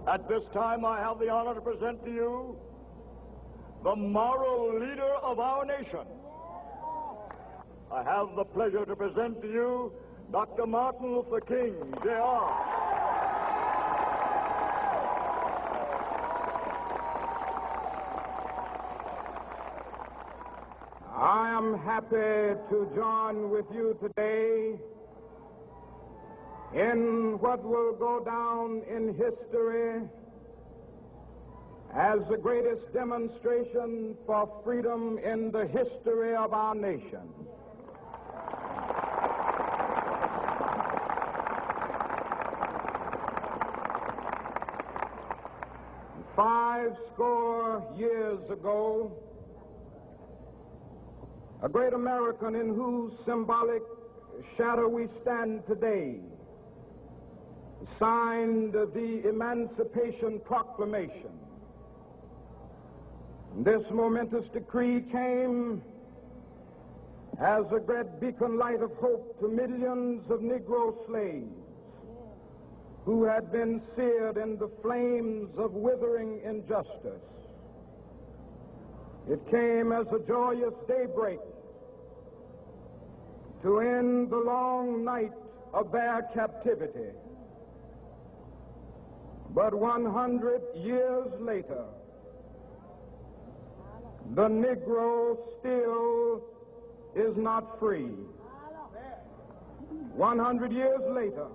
At this time, I have the honor to present to you the moral leader of our nation. I have the pleasure to present to you Dr. Martin Luther King, Jr. I am happy to join with you today in what will go down in history as the greatest demonstration for freedom in the history of our nation. Five score years ago, a great American in whose symbolic shadow we stand today signed the Emancipation Proclamation. This momentous decree came as a great beacon light of hope to millions of Negro slaves who had been seared in the flames of withering injustice. It came as a joyous daybreak to end the long night of their captivity. But 100 years later, the Negro still is not free. 100 years later,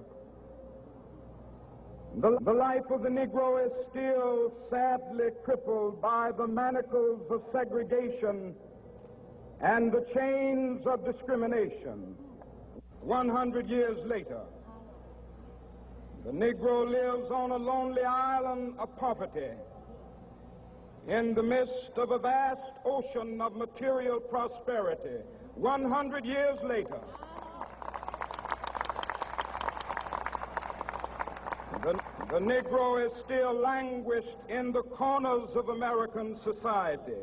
the life of the Negro is still sadly crippled by the manacles of segregation and the chains of discrimination. 100 years later, the Negro lives on a lonely island of poverty in the midst of a vast ocean of material prosperity. 100 years later, the Negro is still languished in the corners of American society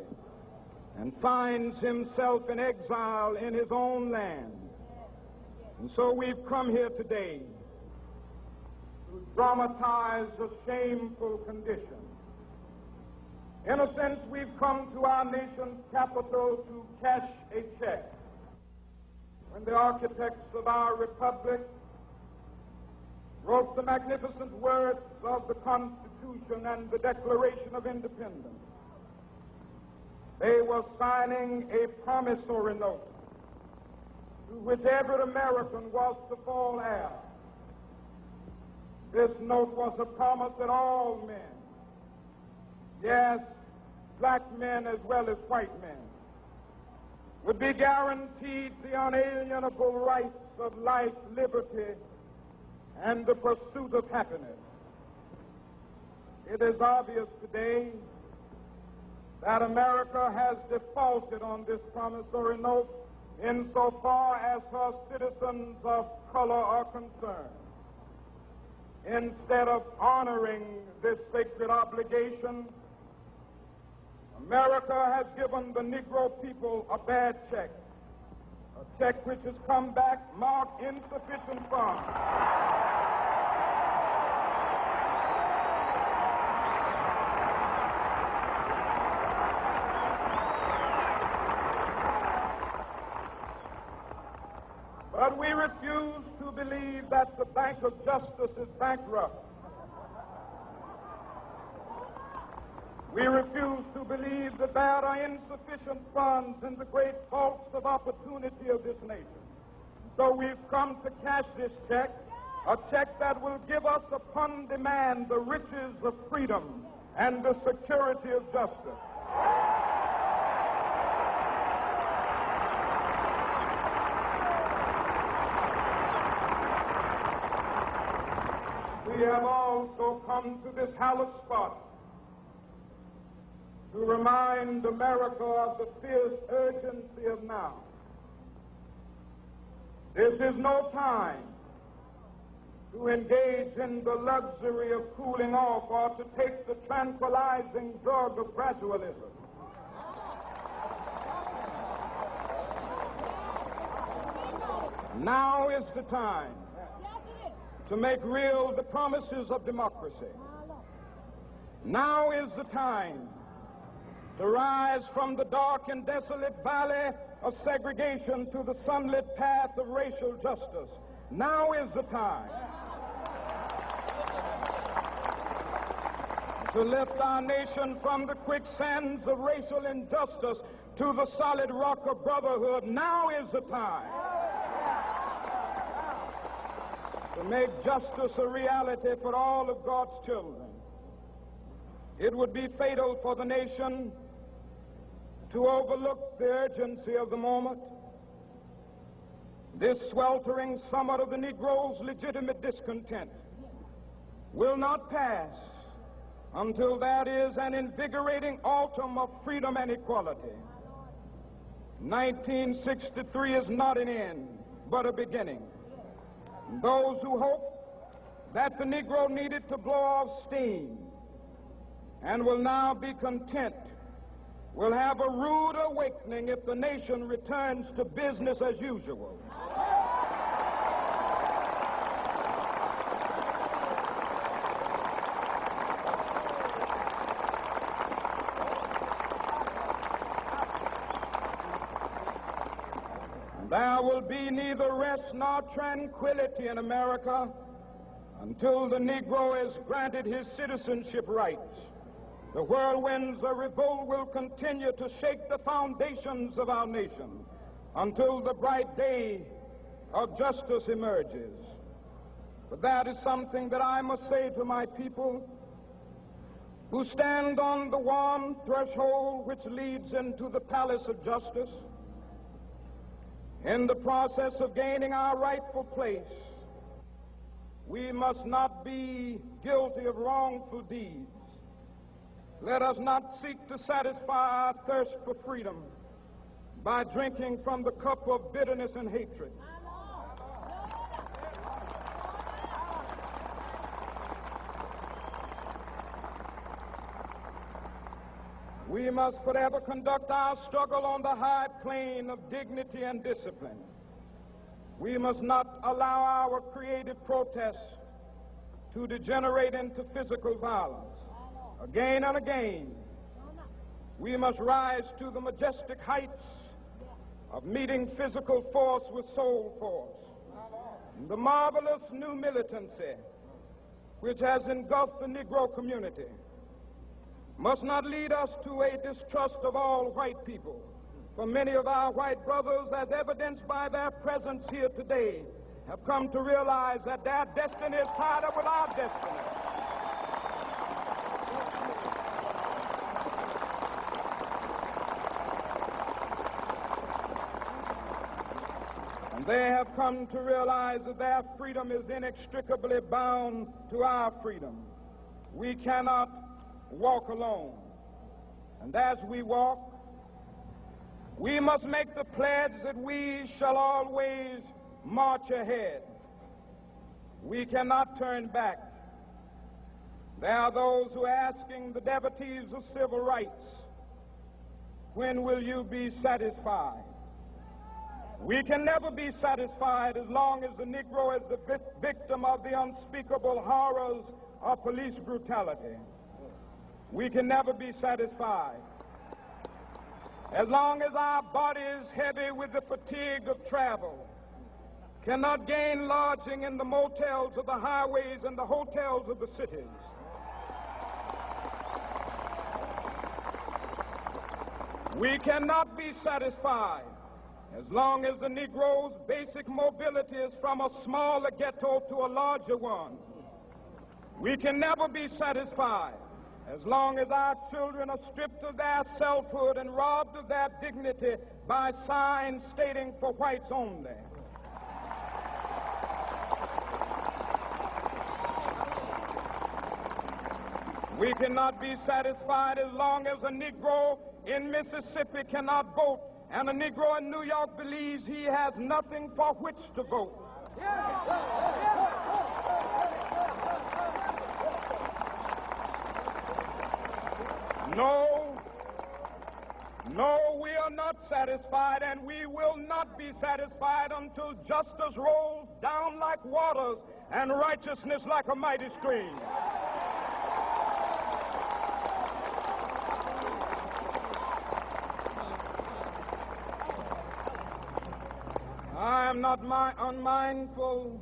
and finds himself in exile in his own land. And so we've come here today to dramatize a shameful condition. In a sense, we've come to our nation's capital to cash a check. When the architects of our republic wrote the magnificent words of the Constitution and the Declaration of Independence, they were signing a promissory note to which every American was to fall heir. This note was a promise that all men, yes, black men as well as white men, would be guaranteed the unalienable rights of life, liberty, and the pursuit of happiness. It is obvious today that America has defaulted on this promissory note insofar as her citizens of color are concerned. Instead of honoring this sacred obligation, America has given the Negro people a bad check, a check which has come back marked insufficient funds. But we refuse to believe that the Bank of Justice is bankrupt. We refuse to believe that there are insufficient funds in the great vaults of opportunity of this nation. So we've come to cash this check, a check that will give us upon demand the riches of freedom and the security of justice. We have also come to this hallowed spot to remind America of the fierce urgency of now. This is no time to engage in the luxury of cooling off or to take the tranquilizing drug of gradualism. Now is the time to make real the promises of democracy. Now is the time to rise from the dark and desolate valley of segregation to the sunlit path of racial justice. Now is the time to lift our nation from the quicksands of racial injustice to the solid rock of brotherhood. Now is the time to make justice a reality for all of God's children. It would be fatal for the nation to overlook the urgency of the moment. This sweltering summit of the Negro's legitimate discontent will not pass until that is an invigorating autumn of freedom and equality. 1963 is not an end, but a beginning. Those who hope that the Negro needed to blow off steam and will now be content will have a rude awakening if the nation returns to business as usual. There will be neither rest nor tranquility in America until the Negro is granted his citizenship rights. The whirlwinds of revolt will continue to shake the foundations of our nation until the bright day of justice emerges. But that is something that I must say to my people who stand on the warm threshold which leads into the palace of justice. In the process of gaining our rightful place, we must not be guilty of wrongful deeds. Let us not seek to satisfy our thirst for freedom by drinking from the cup of bitterness and hatred. We must forever conduct our struggle on the high plane of dignity and discipline. We must not allow our creative protests to degenerate into physical violence. Again and again, we must rise to the majestic heights of meeting physical force with soul force. The marvelous new militancy which has engulfed the Negro community must not lead us to a distrust of all white people. For many of our white brothers, as evidenced by their presence here today, have come to realize that their destiny is tied up with our destiny. And they have come to realize that their freedom is inextricably bound to our freedom. We cannot walk alone. And as we walk, we must make the pledge that we shall always march ahead. We cannot turn back. There are those who are asking the devotees of civil rights, when will you be satisfied? We can never be satisfied as long as the Negro is the victim of the unspeakable horrors of police brutality. We can never be satisfied as long as our body is heavy with the fatigue of travel, cannot gain lodging in the motels of the highways and the hotels of the cities. We cannot be satisfied as long as the Negro's basic mobility is from a smaller ghetto to a larger one. We can never be satisfied as long as our children are stripped of their selfhood and robbed of their dignity by signs stating for whites only. We cannot be satisfied as long as a Negro in Mississippi cannot vote and a Negro in New York believes he has nothing for which to vote. No, we are not satisfied, and we will not be satisfied until justice rolls down like waters and righteousness like a mighty stream. am not unmindful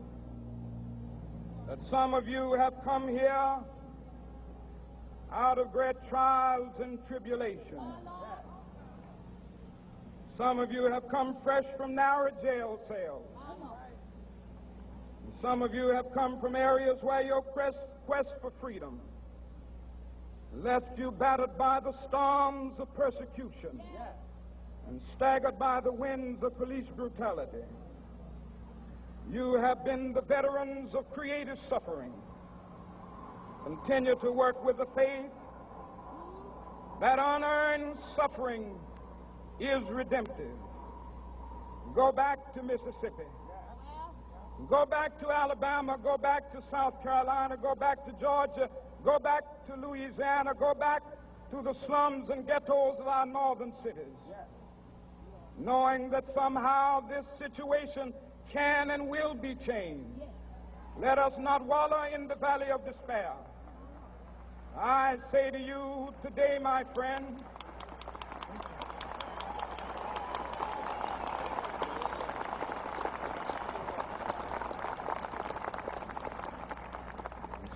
that some of you have come here out of great trials and tribulations. Some of you have come fresh from narrow jail cells. And some of you have come from areas where your quest for freedom left you battered by the storms of persecution and staggered by the winds of police brutality. You have been the veterans of creative suffering. Continue to work with the faith that unearned suffering is redemptive. Go back to Mississippi. Go back to Alabama. Go back to South Carolina. Go back to Georgia. Go back to Louisiana. Go back to the slums and ghettos of our northern cities, knowing that somehow this situation can and will be changed. Let us not wallow in the valley of despair. I say to you today, my friend,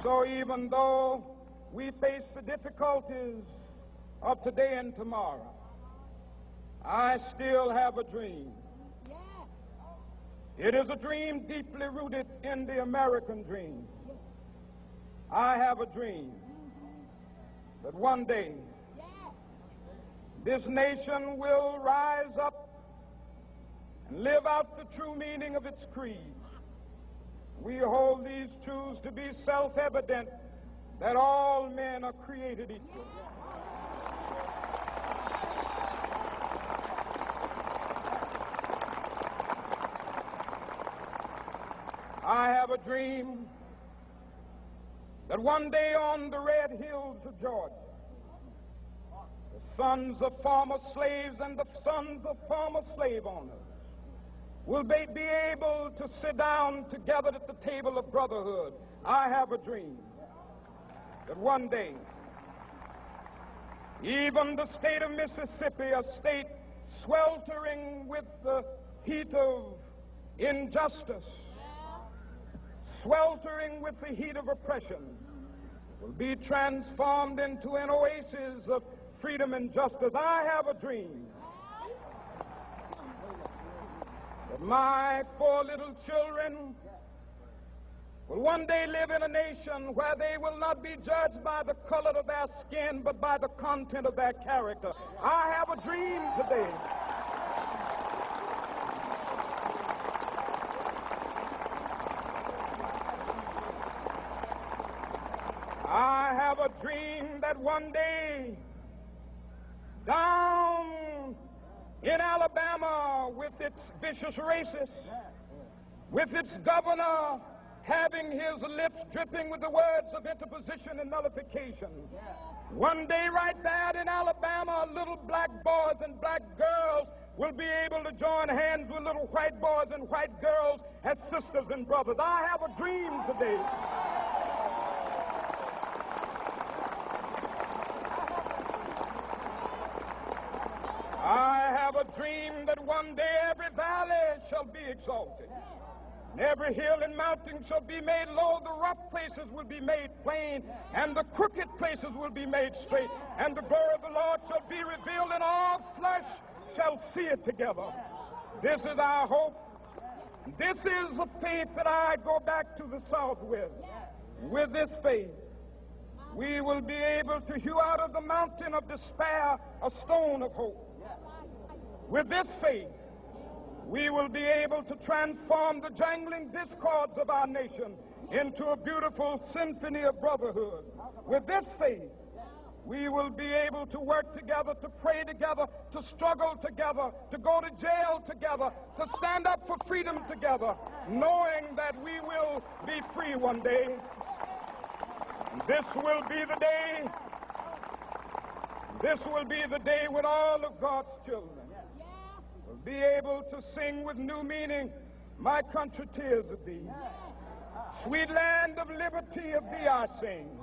so even though we face the difficulties of today and tomorrow, I still have a dream. It is a dream deeply rooted in the American dream. I have a dream that one day this nation will rise up and live out the true meaning of its creed. We hold these truths to be self-evident, that all men are created equal. I have a dream that one day on the red hills of Georgia, the sons of former slaves and the sons of former slave owners will be able to sit down together at the table of brotherhood. I have a dream that one day even the state of Mississippi, a state sweltering with the heat of injustice, sweltering with the heat of oppression, will be transformed into an oasis of freedom and justice. I have a dream that my 4 little children will one day live in a nation where they will not be judged by the color of their skin, but by the content of their character. I have a dream today I have a dream that one day down in Alabama, with its vicious racists, with its governor having his lips dripping with the words of interposition and nullification, one day right there in Alabama, little black boys and black girls will be able to join hands with little white boys and white girls as sisters and brothers. I have a dream today I have a dream that one day every valley shall be exalted, and every hill and mountain shall be made low. The rough places will be made plain, and the crooked places will be made straight, and the glory of the Lord shall be revealed, and all flesh shall see it together. This is our hope. This is a faith that I go back to the South with. With this faith, we will be able to hew out of the mountain of despair a stone of hope. With this faith, we will be able to transform the jangling discords of our nation into a beautiful symphony of brotherhood. With this faith, we will be able to work together, to pray together, to struggle together, to go to jail together, to stand up for freedom together, knowing that we will be free one day. This will be the day. This will be the day when all of God's children will be able to sing with new meaning, "My country, tears of thee. Sweet land of liberty, of thee I sing.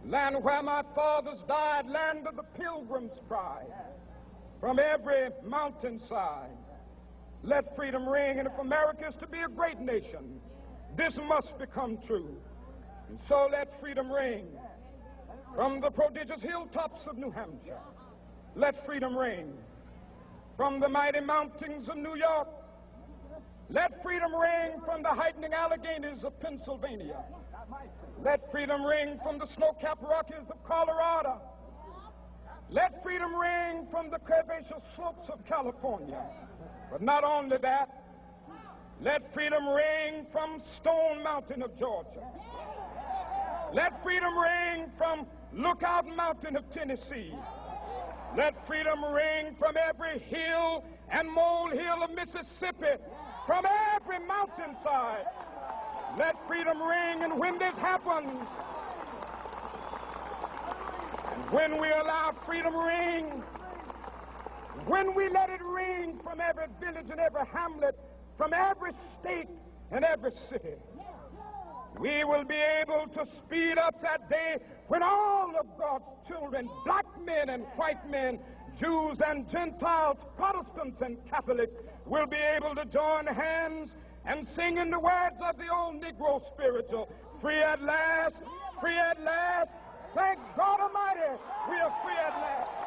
Land where my fathers died, land of the pilgrim's pride. From every mountainside, Let freedom ring, and if America is to be a great nation, this must become true. And so let freedom ring from the prodigious hilltops of New Hampshire. Let freedom ring from the mighty mountains of New York. Let freedom ring from the heightening Alleghenies of Pennsylvania. Let freedom ring from the snow-capped Rockies of Colorado. Let freedom ring from the curvaceous slopes of California. But not only that, let freedom ring from Stone Mountain of Georgia. Let freedom ring from Lookout Mountain of Tennessee. Let freedom ring from every hill and molehill of Mississippi, from every mountainside. Let freedom ring, and when this happens, and when we allow freedom ring, when we let it ring from every village and every hamlet, from every state and every city, we will be able to speed up that day when all of God's children, black men and white men, Jews and Gentiles, Protestants and Catholics, will be able to join hands and sing in the words of the old Negro spiritual, free at last, thank God Almighty, we are free at last.